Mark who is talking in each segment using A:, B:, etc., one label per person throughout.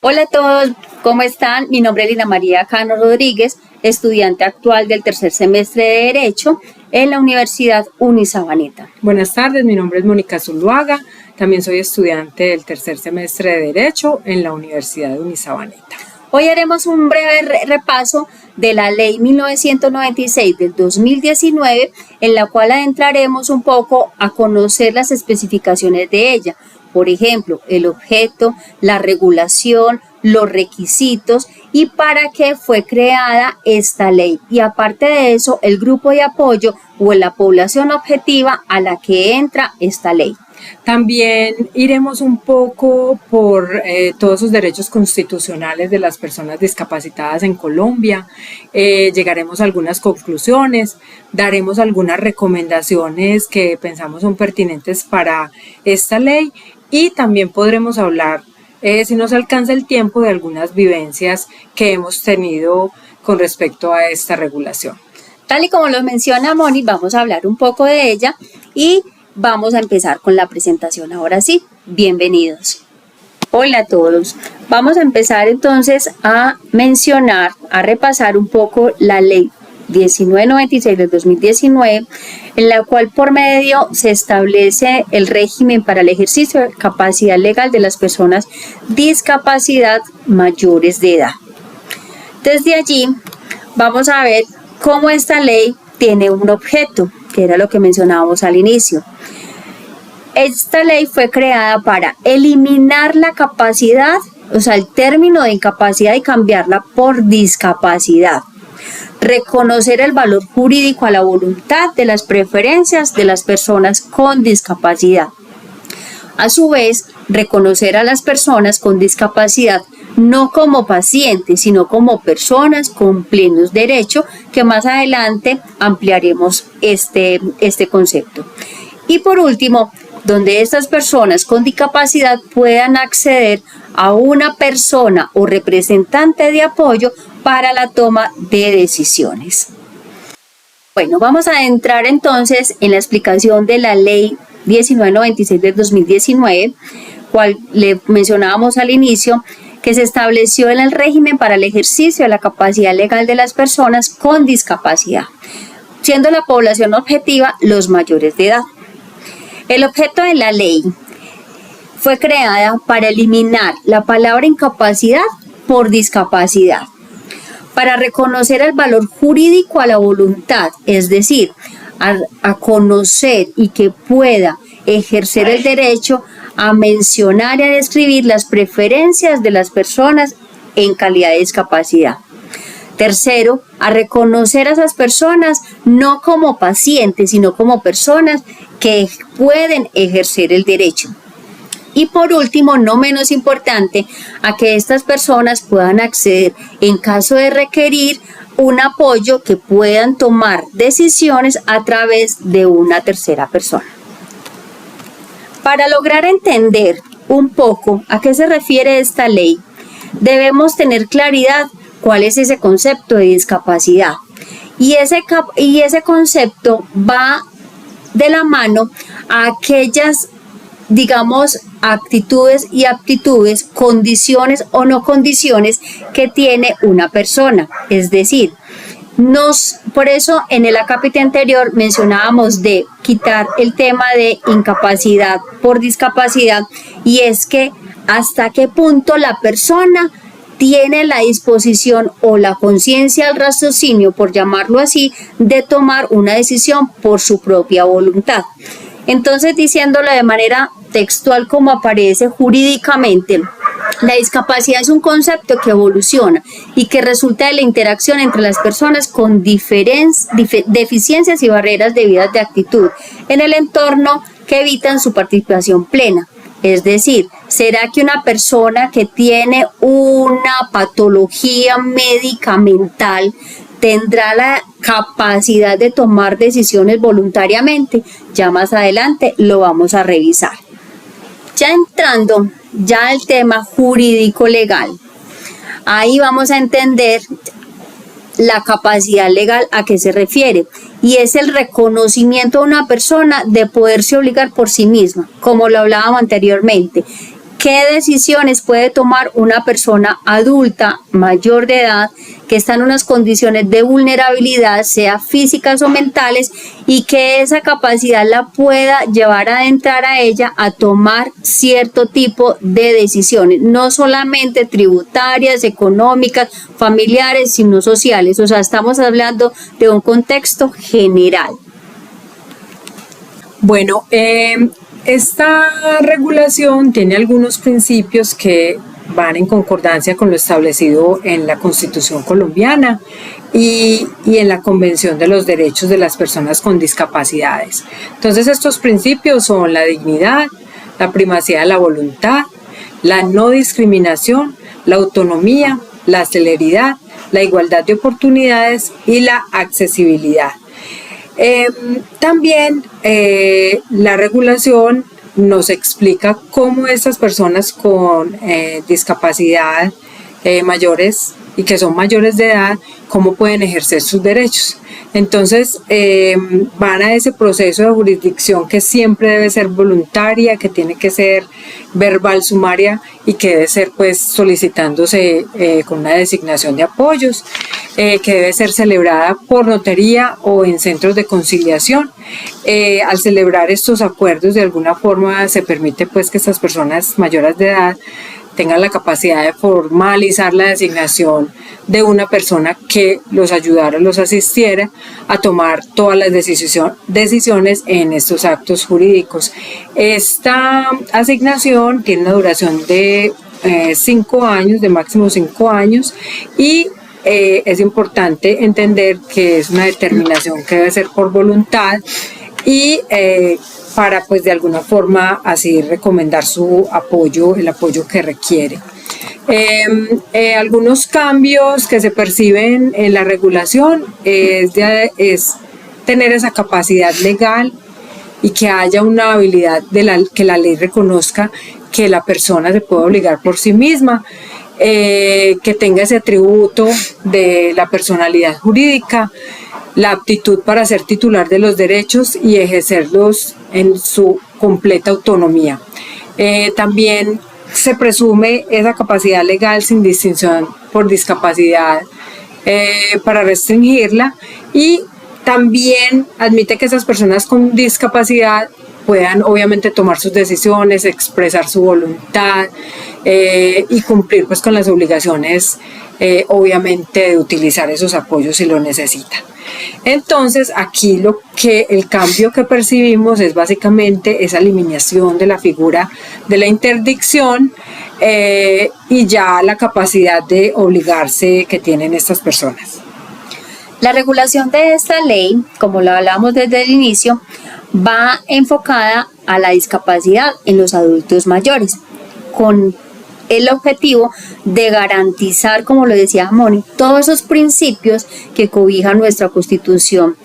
A: Hola a todos, ¿cómo están? Mi nombre es Lina María Cano Rodríguez, estudiante actual del tercer semestre de Derecho en la Universidad Unisabaneta.
B: Buenas tardes, mi nombre es Mónica Zuluaga, también soy estudiante del tercer semestre de Derecho en la Universidad Unisabaneta.
A: Hoy haremos un breve repaso de la Ley 1996 del 2019, en la cual adentraremos un poco a conocer las especificaciones de ella. Por ejemplo, el objeto, la regulación, los requisitos y para qué fue creada esta ley. Y aparte de eso, el grupo de apoyo o la población objetiva a la que entra esta ley.
B: También iremos un poco por todos los derechos constitucionales de las personas discapacitadas en Colombia, llegaremos a algunas conclusiones, daremos algunas recomendaciones que pensamos son pertinentes para esta ley y también podremos hablar, si nos alcanza el tiempo, de algunas vivencias que hemos tenido con respecto a esta regulación.
A: Tal y como lo menciona Moni, vamos a hablar un poco de ella y vamos a empezar con la presentación. Ahora sí, bienvenidos. Hola a todos. Vamos a empezar entonces a mencionar, a repasar un poco la ley 1996 del 2019, en la cual por medio se establece el régimen para el ejercicio de capacidad legal de las personas discapacidad mayores de edad. Desde allí vamos a ver cómo esta ley tiene un objeto, que era lo que mencionábamos al inicio. Esta ley fue creada para eliminar la capacidad, o sea, el término de incapacidad y cambiarla por discapacidad. Reconocer el valor jurídico a la voluntad de las preferencias de las personas con discapacidad. A su vez, reconocer a las personas con discapacidad no como pacientes, sino como personas con plenos derechos, que más adelante ampliaremos este concepto. Y por último, donde estas personas con discapacidad puedan acceder a una persona o representante de apoyo para la toma de decisiones. Bueno, vamos a entrar entonces en la explicación de la Ley 1996 del 2019, cual le mencionábamos al inicio, que se estableció en el régimen para el ejercicio de la capacidad legal de las personas con discapacidad, siendo la población objetiva los mayores de edad. El objeto de la ley fue creada para eliminar la palabra incapacidad por discapacidad, para reconocer el valor jurídico a la voluntad, es decir, a conocer y que pueda ejercer el derecho a mencionar y a describir las preferencias de las personas en calidad de discapacidad. Tercero, a reconocer a esas personas no como pacientes, sino como personas que pueden ejercer el derecho. Y por último, no menos importante, a que estas personas puedan acceder, en caso de requerir, un apoyo, que puedan tomar decisiones a través de una tercera persona. Para lograr entender un poco a qué se refiere esta ley, debemos tener claridad cuál es ese concepto de discapacidad. Y ese concepto va de la mano a aquellas, digamos, actitudes y aptitudes, condiciones o no condiciones que tiene una persona. Es decir, por eso en el acápite anterior mencionábamos de quitar el tema de incapacidad por discapacidad, y es que hasta qué punto la persona tiene la disposición o la conciencia, el raciocinio, por llamarlo así, de tomar una decisión por su propia voluntad. Entonces, diciéndolo de manera textual como aparece jurídicamente, la discapacidad es un concepto que evoluciona y que resulta de la interacción entre las personas con deficiencias y barreras debidas de actitud en el entorno que evitan su participación plena. Es decir, ¿será que una persona que tiene una patología médica mental tendrá la capacidad de tomar decisiones voluntariamente? Ya más adelante lo vamos a revisar. Ya entrando al tema jurídico legal, ahí vamos a entender la capacidad legal a qué se refiere, y es el reconocimiento de una persona de poderse obligar por sí misma, como lo hablábamos anteriormente, ¿Qué decisiones puede tomar una persona adulta, mayor de edad, que está en unas condiciones de vulnerabilidad, sea físicas o mentales, y que esa capacidad la pueda llevar a entrar a ella a tomar cierto tipo de decisiones, no solamente tributarias, económicas, familiares, sino sociales? O sea, estamos hablando de un contexto general.
B: Bueno, esta regulación tiene algunos principios que van en concordancia con lo establecido en la Constitución colombiana y en la Convención de los Derechos de las Personas con Discapacidades. Entonces, estos principios son la dignidad, la primacía de la voluntad, la no discriminación, la autonomía, la celeridad, la igualdad de oportunidades y la accesibilidad. También la regulación nos explica cómo estas personas con discapacidad mayores y que son mayores de edad, cómo pueden ejercer sus derechos. Entonces van a ese proceso de jurisdicción que siempre debe ser voluntaria, que tiene que ser verbal, sumaria, y que debe ser pues solicitándose con una designación de apoyos, que debe ser celebrada por notaría o en centros de conciliación. Al celebrar estos acuerdos, de alguna forma se permite pues que estas personas mayores de edad tengan la capacidad de formalizar la designación de una persona que los ayudara, los asistiera a tomar todas las decisiones en estos actos jurídicos. Esta asignación tiene una duración de 5 años, de máximo 5 años, y es importante entender que es una determinación que debe ser por voluntad y para pues de alguna forma así recomendar su apoyo, el apoyo que requiere. Algunos cambios que se perciben en la regulación es tener esa capacidad legal y que haya una habilidad que la ley reconozca que la persona se puede obligar por sí misma, que tenga ese atributo de la personalidad jurídica, la aptitud para ser titular de los derechos y ejercerlos en su completa autonomía. También se presume esa capacidad legal sin distinción por discapacidad para restringirla, y también admite que esas personas con discapacidad puedan obviamente tomar sus decisiones, expresar su voluntad y cumplir pues con las obligaciones obviamente de utilizar esos apoyos si lo necesitan. Entonces aquí el cambio que percibimos es básicamente esa eliminación de la figura de la interdicción y ya la capacidad de obligarse que tienen estas personas.
A: La regulación de esta ley, como lo hablamos desde el inicio, va enfocada a la discapacidad en los adultos mayores, con el objetivo de garantizar, como lo decía Moni, todos esos principios que cobija nuestra Constitución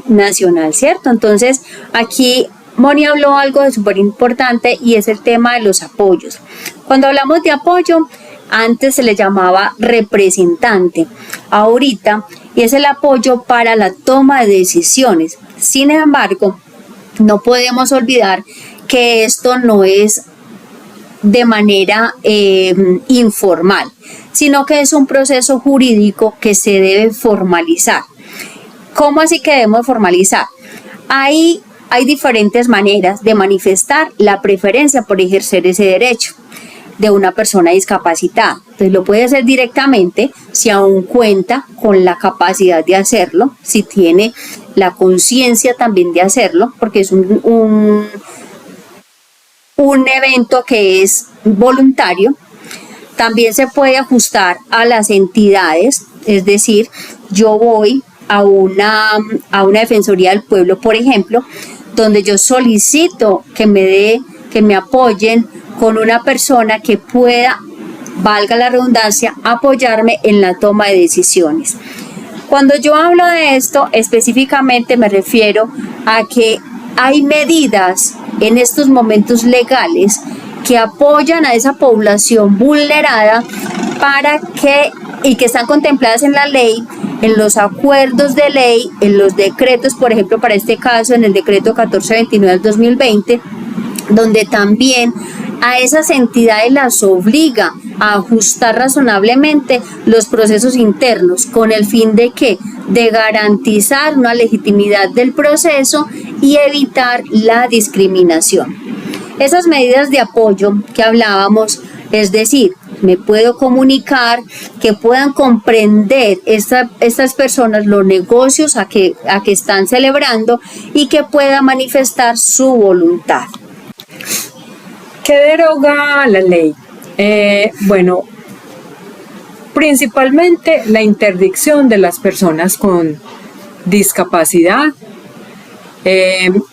A: nacional, ¿cierto? Entonces, aquí Moni habló algo de súper importante y es el tema de los apoyos. Cuando hablamos de apoyo, antes se le llamaba representante, ahorita es el apoyo para la toma de decisiones. Sin embargo, no podemos olvidar que esto no es de manera informal, sino que es un proceso jurídico que se debe formalizar. ¿Cómo así que debemos formalizar? Hay diferentes maneras de manifestar la preferencia por ejercer ese derecho de una persona discapacitada. Entonces lo puede hacer directamente si aún cuenta con la capacidad de hacerlo, si tiene la conciencia también de hacerlo, porque es un evento que es voluntario. También se puede ajustar a las entidades, es decir, yo voy a una defensoría del pueblo, por ejemplo, donde yo solicito que me apoyen con una persona que pueda, valga la redundancia, apoyarme en la toma de decisiones. Cuando yo hablo de esto, específicamente me refiero a que hay medidas en estos momentos legales que apoyan a esa población vulnerada y que están contempladas en la ley, en los acuerdos de ley, en los decretos, por ejemplo, para este caso, en el decreto 1429 del 2020, donde también a esas entidades las obliga a ajustar razonablemente los procesos internos con el fin de que de garantizar una legitimidad del proceso y evitar la discriminación. Esas medidas de apoyo que hablábamos, es decir, me puedo comunicar, que puedan comprender estas personas los negocios a que están celebrando y que puedan manifestar su voluntad.
B: ¿Qué deroga la ley? Bueno, principalmente la interdicción de las personas con discapacidad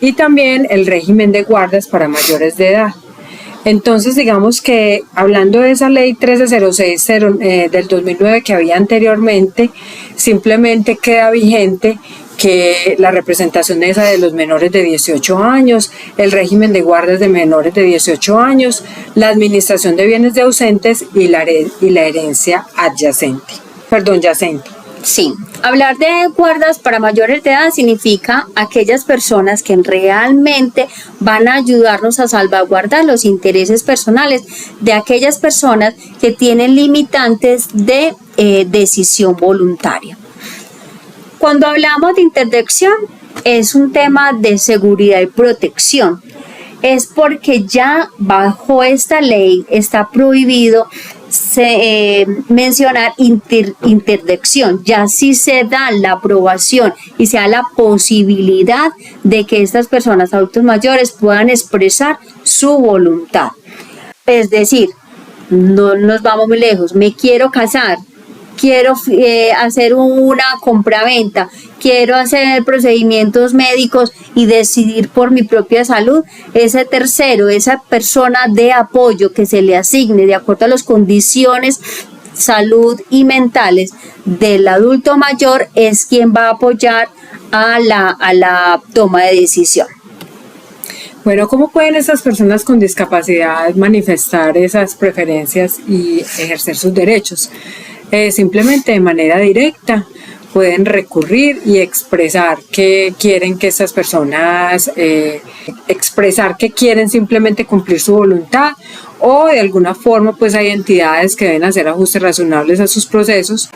B: y también el régimen de guardas para mayores de edad. Entonces, digamos que hablando de esa ley 1306 del 2009 que había anteriormente, simplemente queda vigente que la representación esa de los menores de 18 años, el régimen de guardas de menores de 18 años, la administración de bienes de ausentes y la herencia yacente.
A: Sí, hablar de guardas para mayores de edad significa aquellas personas que realmente van a ayudarnos a salvaguardar los intereses personales de aquellas personas que tienen limitantes de decisión voluntaria. Cuando hablamos de interdicción, es un tema de seguridad y protección. Es porque ya bajo esta ley está prohibido mencionar interdicción. Ya sí se da la aprobación y se da la posibilidad de que estas personas adultos mayores puedan expresar su voluntad. Es decir, no nos vamos muy lejos, me quiero casar, quiero hacer una compraventa, quiero hacer procedimientos médicos y decidir por mi propia salud. Ese tercero, esa persona de apoyo que se le asigne de acuerdo a las condiciones salud y mentales del adulto mayor es quien va a apoyar a la toma de decisión.
B: Bueno, ¿cómo pueden esas personas con discapacidad manifestar esas preferencias y ejercer sus derechos? Simplemente de manera directa pueden recurrir y expresar que quieren que estas personas, expresar que quieren simplemente cumplir su voluntad, o de alguna forma pues hay entidades que deben hacer ajustes razonables a sus procesos.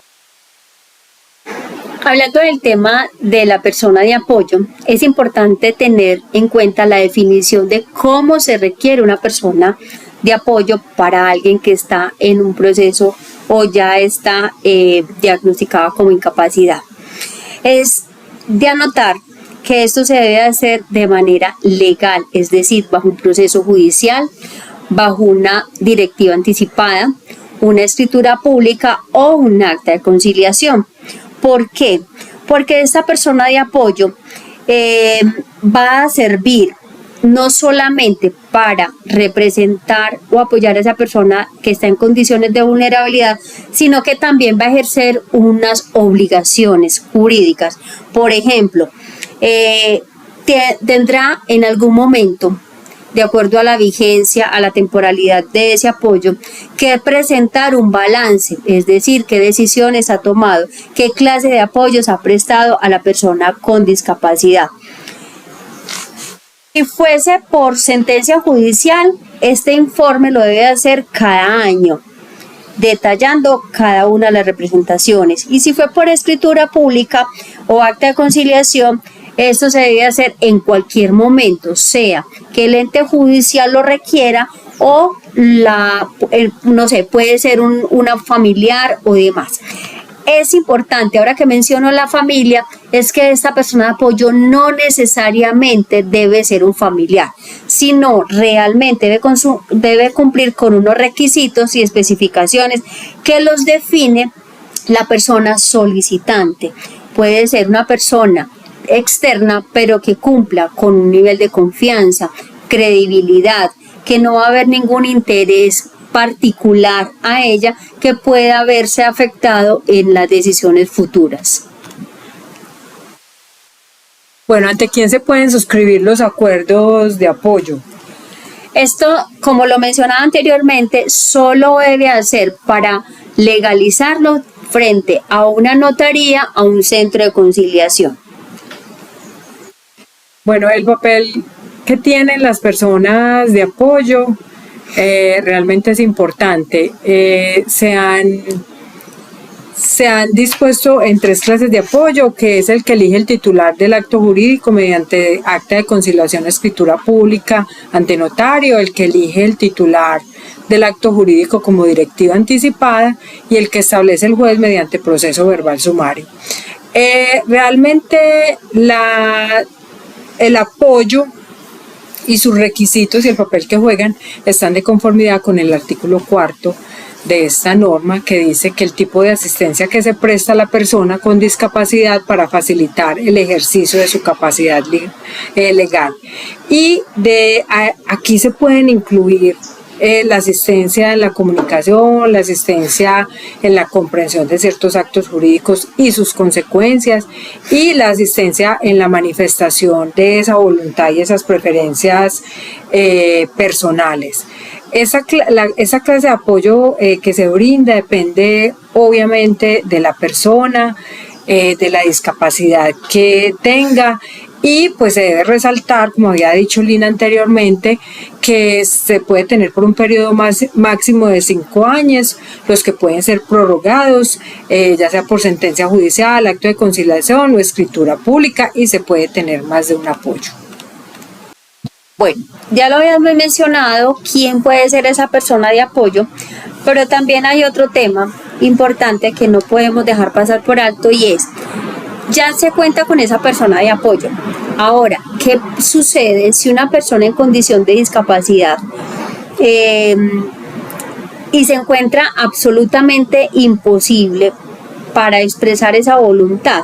A: Hablando del tema de la persona de apoyo, es importante tener en cuenta la definición de cómo se requiere una persona de apoyo para alguien que está en un proceso o ya está diagnosticada como incapacidad. Es de anotar que esto se debe hacer de manera legal, es decir, bajo un proceso judicial, bajo una directiva anticipada, una escritura pública o un acta de conciliación. ¿Por qué? Porque esta persona de apoyo va a servir no solamente para representar o apoyar a esa persona que está en condiciones de vulnerabilidad, sino que también va a ejercer unas obligaciones jurídicas. Por ejemplo, tendrá en algún momento, de acuerdo a la vigencia, a la temporalidad de ese apoyo, que presentar un balance, es decir, qué decisiones ha tomado, qué clase de apoyos ha prestado a la persona con discapacidad. Si fuese por sentencia judicial, este informe lo debe hacer cada año, detallando cada una de las representaciones. Y si fue por escritura pública o acta de conciliación, esto se debe hacer en cualquier momento, sea que el ente judicial lo requiera o puede ser una familiar o demás. Es importante, ahora que menciono la familia, es que esta persona de apoyo no necesariamente debe ser un familiar, sino realmente debe cumplir con unos requisitos y especificaciones que los define la persona solicitante. Puede ser una persona externa, pero que cumpla con un nivel de confianza, credibilidad, que no va a haber ningún interés particular a ella que pueda verse afectado en las decisiones futuras.
B: Bueno, ¿ante quién se pueden suscribir los acuerdos de apoyo?
A: Esto, como lo mencionaba anteriormente, solo debe hacer para legalizarlo frente a una notaría, a un centro de conciliación.
B: Bueno, el papel que tienen las personas de apoyo realmente es importante. Se han dispuesto en 3 clases de apoyo, que es el que elige el titular del acto jurídico mediante acta de conciliación o escritura pública ante notario, el que elige el titular del acto jurídico como directiva anticipada y el que establece el juez mediante proceso verbal sumario. Realmente el apoyo y sus requisitos y el papel que juegan están de conformidad con el artículo 4 de esta norma, que dice que el tipo de asistencia que se presta a la persona con discapacidad para facilitar el ejercicio de su capacidad legal. Y aquí se pueden incluir la asistencia en la comunicación, la asistencia en la comprensión de ciertos actos jurídicos y sus consecuencias, y la asistencia en la manifestación de esa voluntad y esas preferencias personales. Esa clase de apoyo que se brinda depende obviamente de la persona, de la discapacidad que tenga, y pues se debe resaltar, como había dicho Lina anteriormente, que se puede tener por un periodo máximo de 5 años, los que pueden ser prorrogados, ya sea por sentencia judicial, acto de conciliación o escritura pública, y se puede tener más de un apoyo.
A: Bueno, ya lo habíamos mencionado, quién puede ser esa persona de apoyo, pero también hay otro tema importante que no podemos dejar pasar por alto, y es, ya se cuenta con esa persona de apoyo. Ahora, ¿qué sucede si una persona en condición de discapacidad y se encuentra absolutamente imposible para expresar esa voluntad?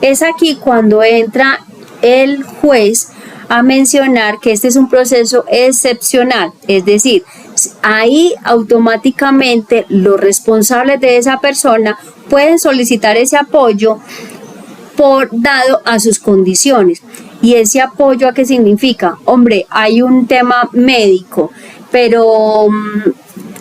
A: Es aquí cuando entra el juez a mencionar que este es un proceso excepcional, es decir, ahí automáticamente los responsables de esa persona pueden solicitar ese apoyo dado a sus condiciones. ¿Y ese apoyo a qué significa? Hombre, hay un tema médico, pero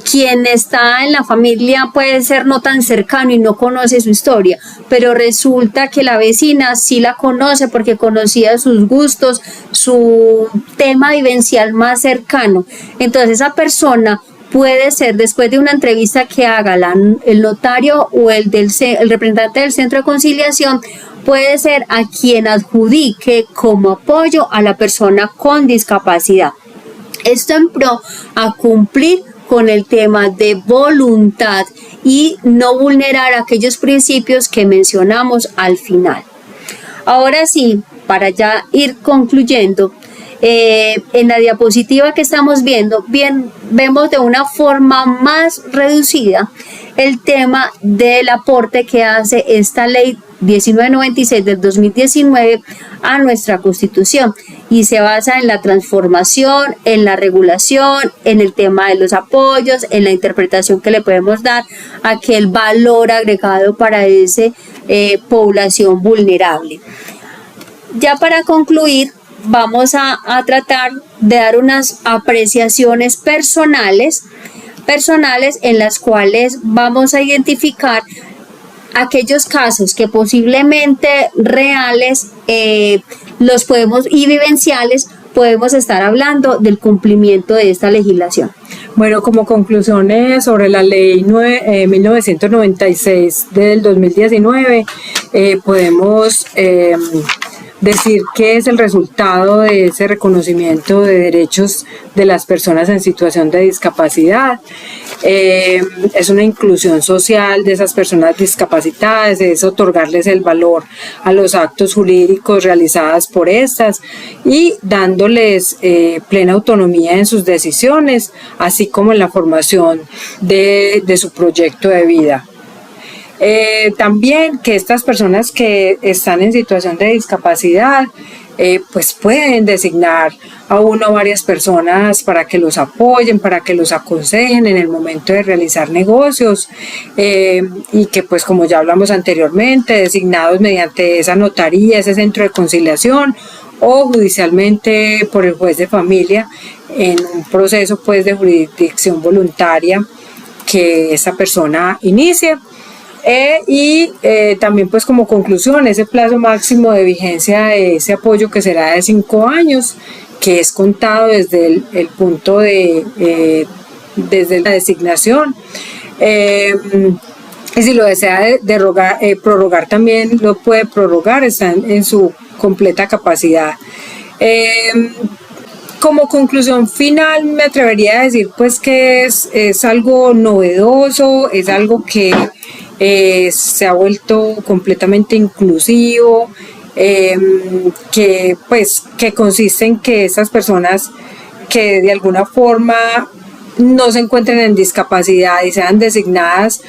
A: quien está en la familia puede ser no tan cercano y no conoce su historia, pero resulta que la vecina sí la conoce porque conocía sus gustos, su tema vivencial más cercano. Entonces esa persona puede ser, después de una entrevista que haga el notario o el representante del centro de conciliación, puede ser a quien adjudique como apoyo a la persona con discapacidad. Esto en pro a cumplir con el tema de voluntad y no vulnerar aquellos principios que mencionamos al final. Ahora sí, para ya ir concluyendo, en la diapositiva que estamos viendo, vemos de una forma más reducida el tema del aporte que hace esta ley 1996 del 2019 a nuestra Constitución, y se basa en la transformación, en la regulación, en el tema de los apoyos, en la interpretación que le podemos dar a aquel valor agregado para esa población vulnerable. Ya para concluir, vamos a tratar de dar unas apreciaciones personales en las cuales vamos a identificar aquellos casos que posiblemente reales los podemos y vivenciales podemos estar hablando del cumplimiento de esta legislación.
B: Bueno, como conclusiones sobre la ley 1996 del 2019, podemos decir que es el resultado de ese reconocimiento de derechos de las personas en situación de discapacidad. Es una inclusión social de esas personas discapacitadas, es otorgarles el valor a los actos jurídicos realizados por estas y dándoles plena autonomía en sus decisiones, así como en la formación de su proyecto de vida. También que estas personas que están en situación de discapacidad pues pueden designar a una o varias personas para que los apoyen, para que los aconsejen en el momento de realizar negocios, y que pues como ya hablamos anteriormente, designados mediante esa notaría, ese centro de conciliación o judicialmente por el juez de familia en un proceso pues de jurisdicción voluntaria que esa persona inicie. También pues como conclusión, ese plazo máximo de vigencia de ese apoyo, que será de 5 años, que es contado desde el punto de desde la designación. Y si lo desea prorrogar también lo puede prorrogar, está en su completa capacidad. Como conclusión final me atrevería a decir pues que es algo novedoso, es algo que se ha vuelto completamente inclusivo, que consiste en que estas personas que de alguna forma no se encuentren en discapacidad y sean designadas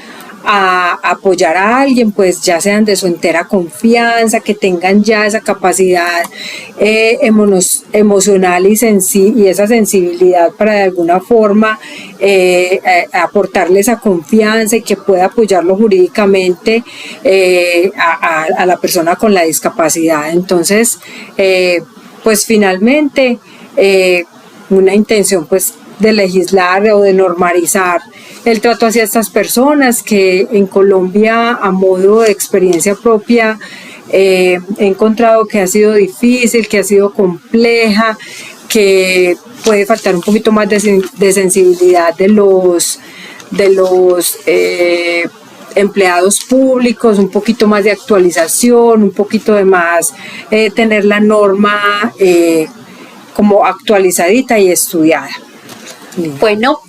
B: a apoyar a alguien, pues ya sean de su entera confianza, que tengan ya esa capacidad emocional y esa sensibilidad para de alguna forma aportarle esa confianza y que pueda apoyarlo jurídicamente a la persona con la discapacidad. Entonces, pues finalmente una intención pues de legislar o de normalizar el trato hacia estas personas que en Colombia, a modo de experiencia propia, he encontrado que ha sido difícil, que ha sido compleja, que puede faltar un poquito más de sensibilidad de los empleados públicos, un poquito más de actualización, un poquito de más tener la norma como actualizadita y estudiada.
A: Bueno,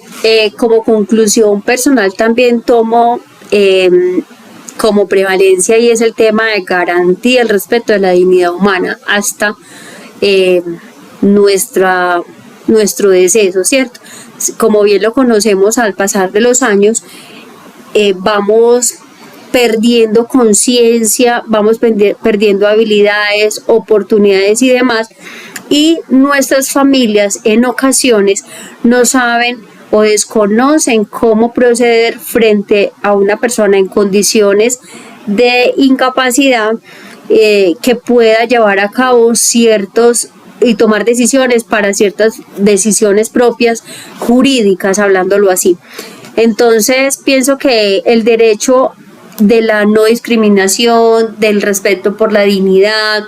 A: como conclusión personal también tomo como prevalencia y es el tema de garantía el respeto de la dignidad humana hasta nuestro deceso, ¿cierto? Como bien lo conocemos, al pasar de los años vamos perdiendo conciencia, vamos perdiendo habilidades, oportunidades y demás, y nuestras familias en ocasiones no saben o desconocen cómo proceder frente a una persona en condiciones de incapacidad que pueda llevar a cabo y tomar decisiones para ciertas decisiones propias jurídicas, hablándolo así. Entonces pienso que el derecho de la no discriminación, del respeto por la dignidad,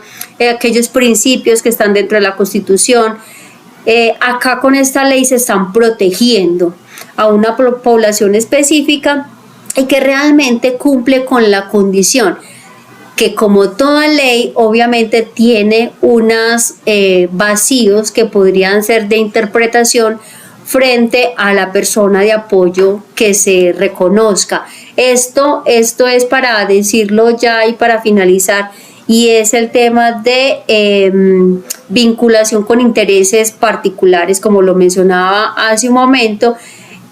A: aquellos principios que están dentro de la Constitución, acá con esta ley se están protegiendo a una población específica y que realmente cumple con la condición, que como toda ley obviamente tiene unos vacíos que podrían ser de interpretación frente a la persona de apoyo que se reconozca. Esto es para decirlo ya y para finalizar, y es el tema de vinculación con intereses particulares, como lo mencionaba hace un momento,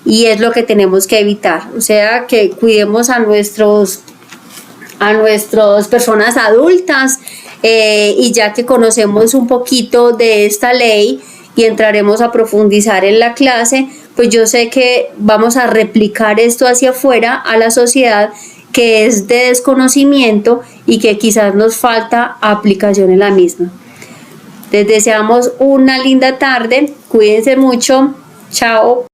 A: y es lo que tenemos que evitar. O sea, que cuidemos a nuestras personas adultas, y ya que conocemos un poquito de esta ley y entraremos a profundizar en la clase, pues yo sé que vamos a replicar esto hacia afuera a la sociedad, que es de desconocimiento y que quizás nos falta aplicación en la misma. Les deseamos una linda tarde, cuídense mucho, chao.